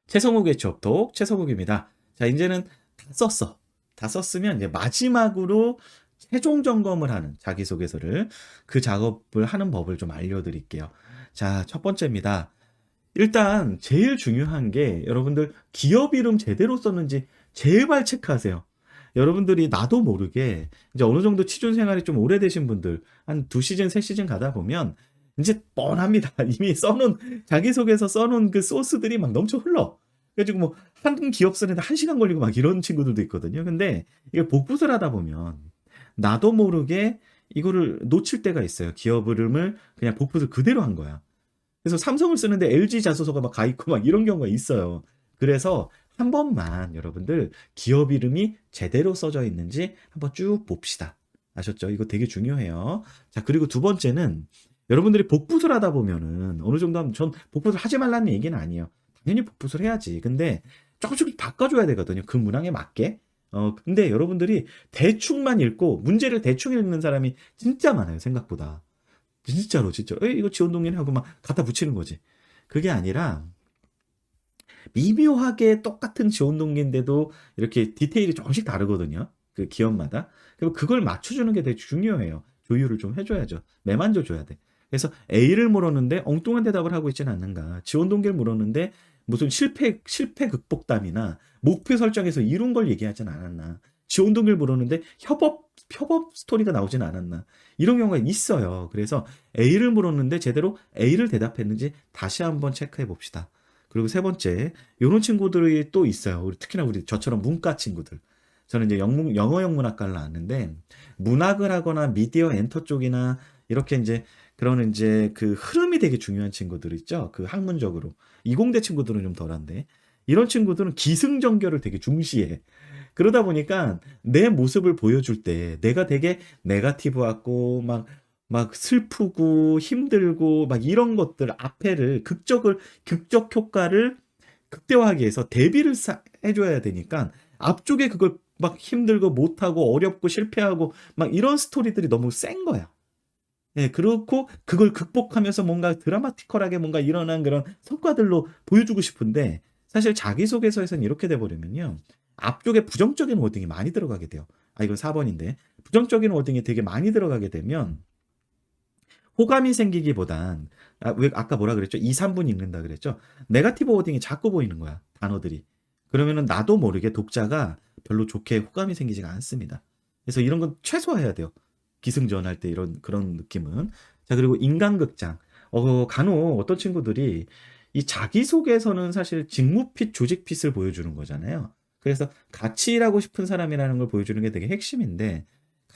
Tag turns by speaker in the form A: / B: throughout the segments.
A: 최성욱의 취업톡 최성욱입니다. 자, 이제는 다 썼어. 다 썼으면 이제 마지막으로 최종 점검을 하는 자기소개서를 그 작업을 하는 법을 좀 알려드릴게요. 자, 첫 번째입니다. 일단 제일 중요한 게 여러분들 기업 이름 제대로 썼는지 제발 체크하세요. 여러분들이 나도 모르게 이제 어느 정도 취준 생활이 좀 오래되신 분들 한 2시즌, 3시즌 가다 보면 이제 뻔합니다. 이미 써놓은 자기소개서 써놓은 그 소스들이 막 넘쳐 흘러. 그래가지고 뭐 한 기업 쓰는데 1시간 걸리고 막 이런 친구들도 있거든요. 근데 이게 복붙을 하다 보면 나도 모르게 이거를 놓칠 때가 있어요. 기업 이름을 그냥 복붙을 그대로 한 거야. 그래서 삼성을 쓰는데 LG 자소서가 막 가 있고 막 이런 경우가 있어요. 그래서 한 번만 여러분들 기업 이름이 제대로 써져 있는지 한번 쭉 봅시다. 아셨죠? 이거 되게 중요해요. 자, 그리고 두 번째는 여러분들이 복붙을 하다 보면은 어느 정도 하면 전 복붙을 하지 말라는 얘기는 아니에요. 당연히 복붙을 해야지. 근데 조금씩 바꿔줘야 되거든요. 그 문항에 맞게. 근데 여러분들이 대충만 읽고 문제를 대충 읽는 사람이 진짜 많아요. 생각보다. 진짜로, 진짜. 이거 지원동의네 하고 막 갖다 붙이는 거지. 그게 아니라 미묘하게 똑같은 지원동기인데도 이렇게 디테일이 조금씩 다르거든요. 그 기업마다. 그리고 그걸 맞춰주는 게 되게 중요해요. 조율을 좀 해줘야죠. 매만져 줘야 돼. 그래서 A를 물었는데 엉뚱한 대답을 하고 있지는 않는가. 지원 동기를 물었는데 무슨 실패 극복담이나 목표 설정에서 이룬 걸 얘기하진 않았나. 지원 동기를 물었는데 협업 스토리가 나오진 않았나. 이런 경우가 있어요. 그래서 A를 물었는데 제대로 A를 대답했는지 다시 한번 체크해 봅시다. 그리고 세 번째, 이런 친구들이 또 있어요. 특히나 우리 저처럼 문과 친구들. 저는 이제 영어 영문학과를 나왔는데 문학을 하거나 미디어 엔터 쪽이나 이렇게 이제 그런 이제 그 흐름이 되게 중요한 친구들 있죠. 그 학문적으로 이공대 친구들은 좀 덜한데 이런 친구들은 기승전결을 되게 중시해. 그러다 보니까 내 모습을 보여줄 때 내가 되게 네거티브 같고 막 슬프고 힘들고 막 이런 것들 앞에를 극적 효과를 극대화하기 위해서 대비를 해줘야 되니까 앞쪽에 그걸 막 힘들고 못하고 어렵고 실패하고 막 이런 스토리들이 너무 센 거야. 예, 그렇고 그걸 극복하면서 뭔가 드라마티컬하게 뭔가 일어난 그런 성과들로 보여주고 싶은데 사실 자기소개서에서는 이렇게 돼버리면요. 앞쪽에 부정적인 워딩이 많이 들어가게 돼요. 아, 이건 4번인데. 부정적인 워딩이 되게 많이 들어가게 되면 호감이 생기기보단 왜 아까 뭐라 그랬죠? 2, 3분 읽는다 그랬죠? 네거티브 워딩이 자꾸 보이는 거야. 단어들이. 그러면은 나도 모르게 독자가 별로 좋게 호감이 생기지가 않습니다. 그래서 이런 건 최소화해야 돼요. 기승전할 때 이런 그런 느낌은. 자, 그리고 인간극장. 간혹 어떤 친구들이 이 자기소개에서는 사실 직무핏, 조직핏을 보여주는 거잖아요. 그래서 같이 일하고 싶은 사람이라는 걸 보여주는 게 되게 핵심인데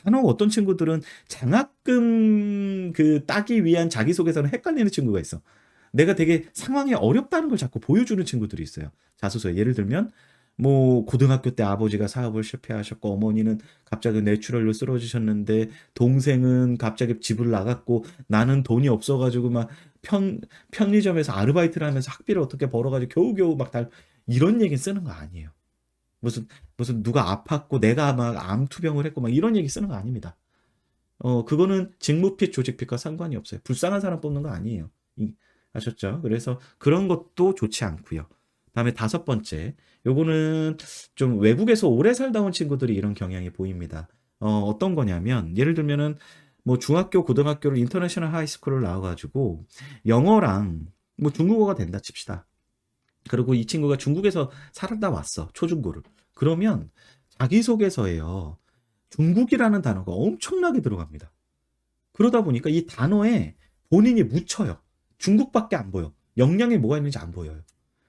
A: 간혹 어떤 친구들은 장학금 그 따기 위한 자기소개서는 헷갈리는 친구가 있어. 내가 되게 상황이 어렵다는 걸 자꾸 보여주는 친구들이 있어요. 자소서에 예를 들면 뭐 고등학교 때 아버지가 사업을 실패하셨고 어머니는 갑자기 뇌출혈로 쓰러지셨는데 동생은 갑자기 집을 나갔고 나는 돈이 없어가지고 막 편의점에서 아르바이트를 하면서 학비를 어떻게 벌어가지고 겨우겨우 막 이런 얘기 쓰는 거 아니에요. 무슨 누가 아팠고 내가 막 암투병을 했고 막 이런 얘기 쓰는 거 아닙니다. 그거는 직무핏 조직핏과 상관이 없어요. 불쌍한 사람 뽑는 거 아니에요. 아셨죠? 그래서 그런 것도 좋지 않고요. 다음에 5번째, 요거는 좀 외국에서 오래 살다 온 친구들이 이런 경향이 보입니다. 어떤 거냐면 예를 들면은 뭐 중학교, 고등학교를 인터내셔널 하이스쿨을 나와가지고 영어랑 뭐 중국어가 된다 칩시다. 그리고 이 친구가 중국에서 살다 왔어. 초중고를. 그러면 자기소개서에요. 중국이라는 단어가 엄청나게 들어갑니다. 그러다 보니까 이 단어에 본인이 묻혀요. 중국밖에 안 보여. 영향이 뭐가 있는지 안 보여요.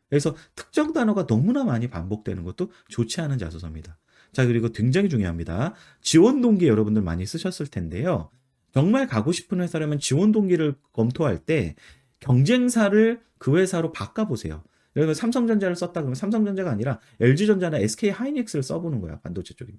A: 그래서 특정 단어가 너무나 많이 반복되는 것도 좋지 않은 자소서입니다. 자, 그리고 굉장히 중요합니다. 지원 동기 여러분들 많이 쓰셨을 텐데요. 정말 가고 싶은 회사라면 지원 동기를 검토할 때 경쟁사를 그 회사로 바꿔보세요. 예를 들면 삼성전자를 썼다 그러면 삼성전자가 아니라 LG전자나 SK 하이닉스를 써보는 거야. 반도체 쪽에.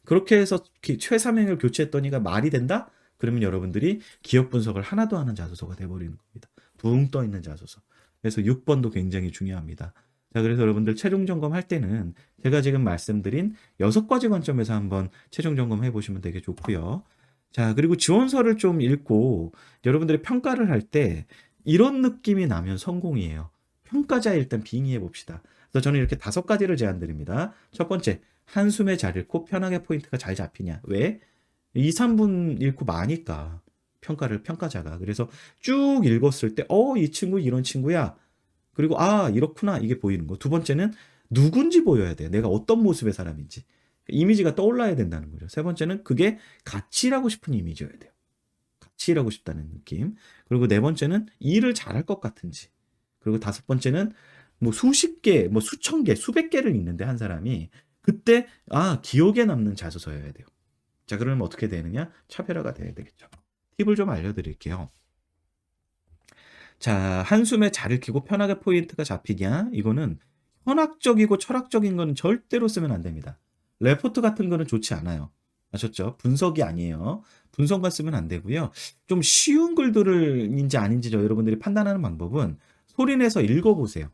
A: 그렇게 해서 최사명을 교체했더니가 말이 된다? 그러면 여러분들이 기업 분석을 하나도 하는 자소서가 돼버리는 겁니다. 붕 떠 있는 자소서. 그래서 6번도 굉장히 중요합니다. 자, 그래서 여러분들 최종 점검할 때는 제가 지금 말씀드린 6가지 관점에서 한번 최종 점검해 보시면 되게 좋고요. 자, 그리고 지원서를 좀 읽고 여러분들이 평가를 할 때 이런 느낌이 나면 성공이에요. 평가자에 일단 빙의해 봅시다. 그래서 저는 이렇게 5가지를 제안드립니다. 첫 번째, 한숨에 잘 읽고 편하게 포인트가 잘 잡히냐. 왜? 2, 3분 읽고 마니까 평가자가. 그래서 쭉 읽었을 때 이 친구 이런 친구야. 그리고 이렇구나 이게 보이는 거. 두 번째는 누군지 보여야 돼요. 내가 어떤 모습의 사람인지. 이미지가 떠올라야 된다는 거죠. 세 번째는 그게 같이 일하고 싶은 이미지여야 돼요. 같이 일하고 싶다는 느낌. 그리고 네 번째는 일을 잘할 것 같은지. 그리고 다섯 번째는 뭐 수십 개, 뭐 수천 개, 수백 개를 읽는데 한 사람이 그때 기억에 남는 자소서여야 돼요. 자, 그러면 어떻게 되느냐? 차별화가 돼야 되겠죠. 팁을 좀 알려드릴게요. 자, 한숨에 잘 읽히고 편하게 포인트가 잡히냐? 이거는 현학적이고 철학적인 거는 절대로 쓰면 안 됩니다. 레포트 같은 거는 좋지 않아요. 아셨죠? 분석이 아니에요. 분석만 쓰면 안 되고요. 좀 쉬운 글들인지 아닌지 여러분들이 판단하는 방법은 소리내서 읽어보세요.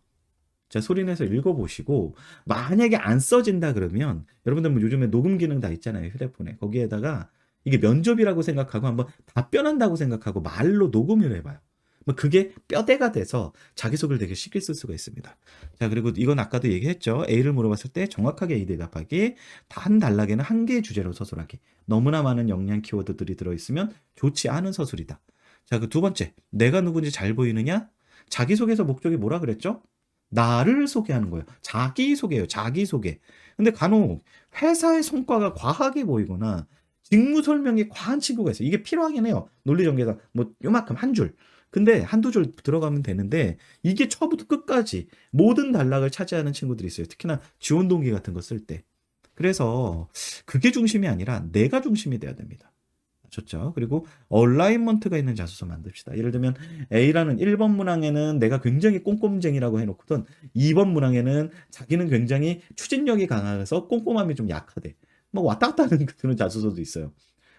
A: 자, 소리내서 읽어보시고 만약에 안 써진다 그러면 여러분들 뭐 요즘에 녹음 기능 다 있잖아요. 휴대폰에. 거기에다가 이게 면접이라고 생각하고 한번 답변한다고 생각하고 말로 녹음을 해봐요. 뭐 그게 뼈대가 돼서 자기소개를 되게 쉽게 쓸 수가 있습니다. 자, 그리고 이건 아까도 얘기했죠. A를 물어봤을 때 정확하게 A 대답하기, 한 단락에는 한 개의 주제로 서술하기. 너무나 많은 영양 키워드들이 들어있으면 좋지 않은 서술이다. 자, 그 두 번째, 내가 누군지 잘 보이느냐? 자기소개서 목적이 뭐라 그랬죠? 나를 소개하는 거예요. 자기소개예요. 자기소개. 근데 간혹 회사의 성과가 과하게 보이거나 직무 설명이 과한 친구가 있어요. 이게 필요하긴 해요. 논리전개가 뭐 요만큼 한 줄. 근데 한두 줄 들어가면 되는데 이게 처음부터 끝까지 모든 단락을 차지하는 친구들이 있어요. 특히나 지원 동기 같은 거 쓸 때. 그래서 그게 중심이 아니라 내가 중심이 돼야 됩니다. 좋죠. 그리고 얼라이먼트가 있는 자소서 만듭시다. 예를 들면 A라는 1번 문항에는 내가 굉장히 꼼꼼쟁이라고 해놓고든 2번 문항에는 자기는 굉장히 추진력이 강해서 꼼꼼함이 좀 약하대. 뭐 왔다 갔다 하는 그런 자소서도 있어요.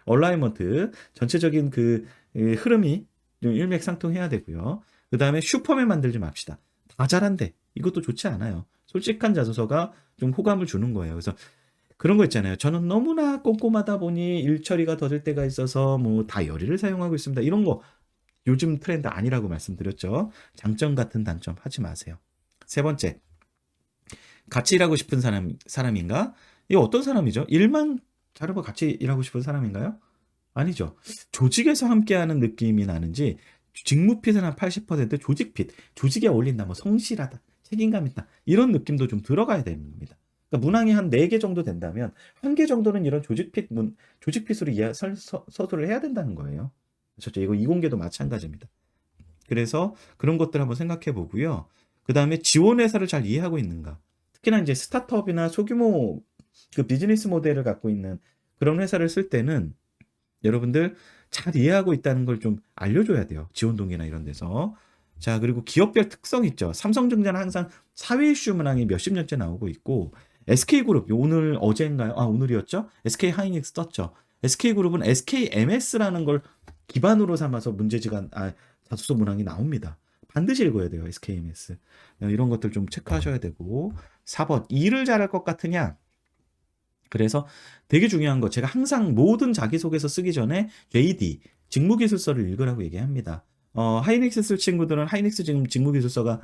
A: 얼라이먼트 전체적인 그 흐름이 좀 일맥상통해야 되고요. 그 다음에 슈퍼맨 만들지 맙시다. 다 잘한대. 이것도 좋지 않아요. 솔직한 자소서가 좀 호감을 주는 거예요. 그래서 그런 거 있잖아요. 저는 너무나 꼼꼼하다 보니 일 처리가 더딜 때가 있어서 뭐 다이어리를 사용하고 있습니다. 이런 거 요즘 트렌드 아니라고 말씀드렸죠. 장점 같은 단점 하지 마세요. 세 번째, 같이 일하고 싶은 사람인가? 이 어떤 사람이죠? 일만 잘하고 같이 일하고 싶은 사람인가요? 아니죠. 조직에서 함께하는 느낌이 나는지 직무 핏은 한 80%, 조직 핏, 조직에 어울린다, 뭐 성실하다, 책임감 있다 이런 느낌도 좀 들어가야 되는 겁니다. 그러니까 문항이 한 4개 정도 된다면 1개 정도는 이런 조직 핏으로 서술을 해야 된다는 거예요. 그렇죠? 이거 이공계도 마찬가지입니다. 그래서 그런 것들 한번 생각해 보고요. 그 다음에 지원 회사를 잘 이해하고 있는가. 특히나 이제 스타트업이나 소규모 그 비즈니스 모델을 갖고 있는 그런 회사를 쓸 때는 여러분들 잘 이해하고 있다는 걸 좀 알려줘야 돼요. 지원동기나 이런 데서. 자, 그리고 기업별 특성 있죠. 삼성전자는 항상 사회 이슈 문항이 몇십 년째 나오고 있고 SK그룹, 어제인가요? 오늘이었죠? SK하이닉스 떴죠. SK그룹은 SKMS라는 걸 기반으로 삼아서 자소서 문항이 나옵니다. 반드시 읽어야 돼요. SKMS. 이런 것들 좀 체크하셔야 되고 4번, 일을 잘할 것 같으냐? 그래서 되게 중요한 거, 제가 항상 모든 자기소개서 쓰기 전에 JD, 직무기술서를 읽으라고 얘기합니다. 하이닉스 쓸 친구들은 하이닉스 지금 직무기술서가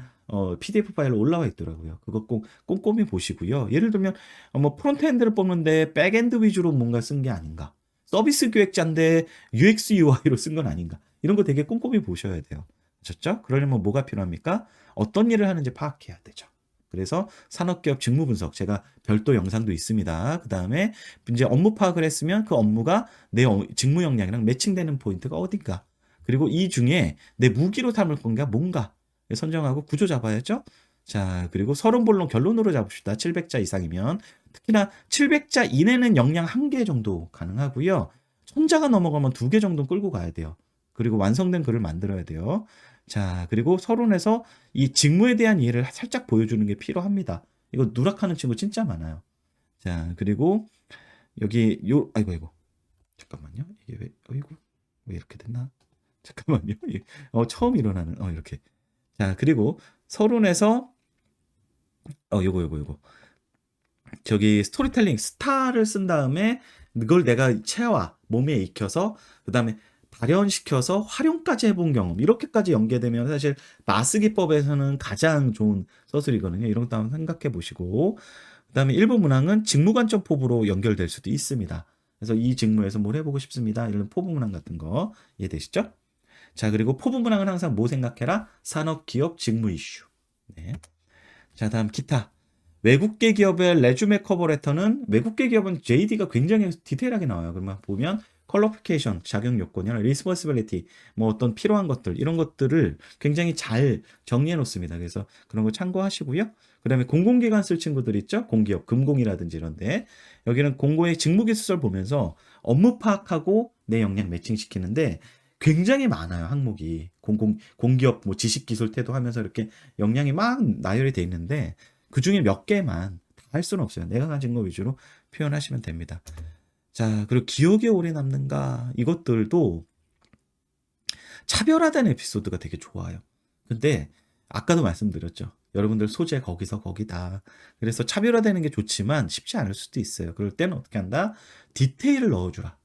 A: PDF 파일로 올라와 있더라고요. 그거 꼭 꼼꼼히 보시고요. 예를 들면 뭐 프론트엔드를 뽑는데 백엔드 위주로 뭔가 쓴 게 아닌가. 서비스 기획자인데 UX UI로 쓴 건 아닌가. 이런 거 되게 꼼꼼히 보셔야 돼요. 아셨죠? 그러려면 뭐가 필요합니까? 어떤 일을 하는지 파악해야 되죠. 그래서 산업기업 직무 분석, 제가 별도 영상도 있습니다. 그 다음에 이제 업무 파악을 했으면 그 업무가 내 직무 역량이랑 매칭되는 포인트가 어딘가. 그리고 이 중에 내 무기로 삼을 건가 뭔가 선정하고 구조 잡아야죠. 자, 그리고 서론본론 결론으로 잡읍시다. 700자 이상이면. 특히나 700자 이내는 역량 1개 정도 가능하고요. 1000자가 넘어가면 2개 정도 끌고 가야 돼요. 그리고 완성된 글을 만들어야 돼요. 자, 그리고 서론에서 이 직무에 대한 이해를 살짝 보여주는 게 필요합니다. 이거 누락하는 친구 진짜 많아요. 자, 그리고 여기 아이고 잠깐만요. 이게 왜 이렇게 됐나? 잠깐만요. 처음 일어나는 이렇게. 자, 그리고 서론에서 요거 저기 스토리텔링 스타를 쓴 다음에 그걸 내가 체와 몸에 익혀서 그다음에 발현시켜서 활용까지 해본 경험, 이렇게까지 연계되면 사실 마스기법에서는 가장 좋은 서술이거든요. 이런 것도 한번 생각해 보시고, 그다음에 일부 문항은 직무관점 포부로 연결될 수도 있습니다. 그래서 이 직무에서 뭘 해보고 싶습니다. 이런 포부 문항 같은 거 이해되시죠? 자, 그리고 포부 문항은 항상 뭐 생각해라? 산업, 기업, 직무 이슈. 네. 자, 다음 기타. 외국계 기업의 레주메 커버레터는, 외국계 기업은 JD가 굉장히 디테일하게 나와요. 그러면 보면 퀄리피케이션, 자격 요건이나 리스폰시빌리티, 뭐 어떤 필요한 것들, 이런 것들을 굉장히 잘 정리해 놓습니다. 그래서 그런 거 참고하시고요. 그다음에 공공기관 쓸 친구들 있죠? 공기업, 금공이라든지 이런데, 여기는 공고의 직무기술서를 보면서 업무 파악하고 내 역량 매칭시키는데 굉장히 많아요, 항목이. 공기업 뭐 지식기술 태도 하면서 이렇게 역량이 막 나열이 돼 있는데, 그 중에 몇 개만 다 할 수는 없어요. 내가 가진 거 위주로 표현하시면 됩니다. 자, 그리고 기억에 오래 남는가, 이것들도 차별화된 에피소드가 되게 좋아요. 근데 아까도 말씀드렸죠. 여러분들 소재 거기서 거기다. 그래서 차별화되는 게 좋지만 쉽지 않을 수도 있어요. 그럴 때는 어떻게 한다? 디테일을 넣어주라.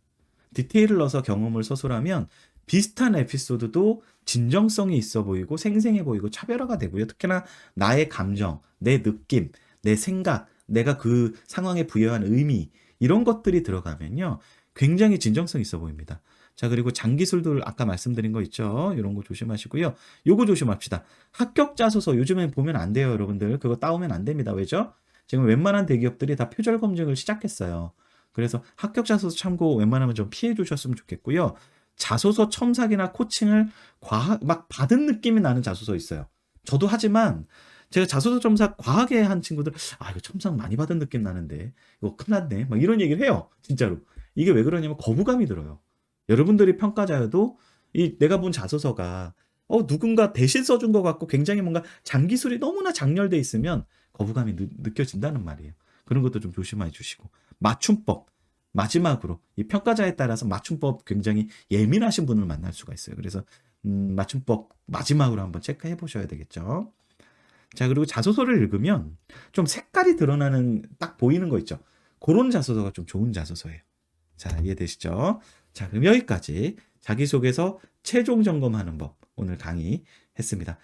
A: 디테일을 넣어서 경험을 서술하면 비슷한 에피소드도 진정성이 있어 보이고 생생해 보이고 차별화가 되고요. 특히나 나의 감정, 내 느낌, 내 생각, 내가 그 상황에 부여한 의미, 이런 것들이 들어가면요, 굉장히 진정성 있어 보입니다. 자, 그리고 장기술들 아까 말씀드린 거 있죠? 이런 거 조심하시고요. 요거 조심합시다. 합격 자소서 요즘에 보면 안 돼요, 여러분들. 그거 따오면 안 됩니다. 왜죠? 지금 웬만한 대기업들이 다 표절 검증을 시작했어요. 그래서 합격 자소서 참고 웬만하면 좀 피해 주셨으면 좋겠고요. 자소서 첨삭이나 코칭을 막 받은 느낌이 나는 자소서 있어요. 저도 하지만 제가 자소서 첨삭 과하게 한 친구들, 아, 이거 첨삭 많이 받은 느낌 나는데 이거 큰일 났네, 막 이런 얘기를 해요. 진짜로. 이게 왜 그러냐면 거부감이 들어요. 여러분들이 평가자여도 이 내가 본 자소서가 누군가 대신 써준 것 같고 굉장히 뭔가 장기술이 너무나 장렬돼 있으면 거부감이 느껴진다는 말이에요. 그런 것도 좀 조심해 주시고, 맞춤법. 마지막으로 이 평가자에 따라서 맞춤법 굉장히 예민하신 분을 만날 수가 있어요. 그래서 맞춤법 마지막으로 한번 체크해 보셔야 되겠죠. 자, 그리고 자소서를 읽으면 좀 색깔이 드러나는, 딱 보이는 거 있죠. 그런 자소서가 좀 좋은 자소서예요. 자, 이해되시죠? 자, 그럼 여기까지 자기소개서 최종 점검하는 법 오늘 강의했습니다. 자,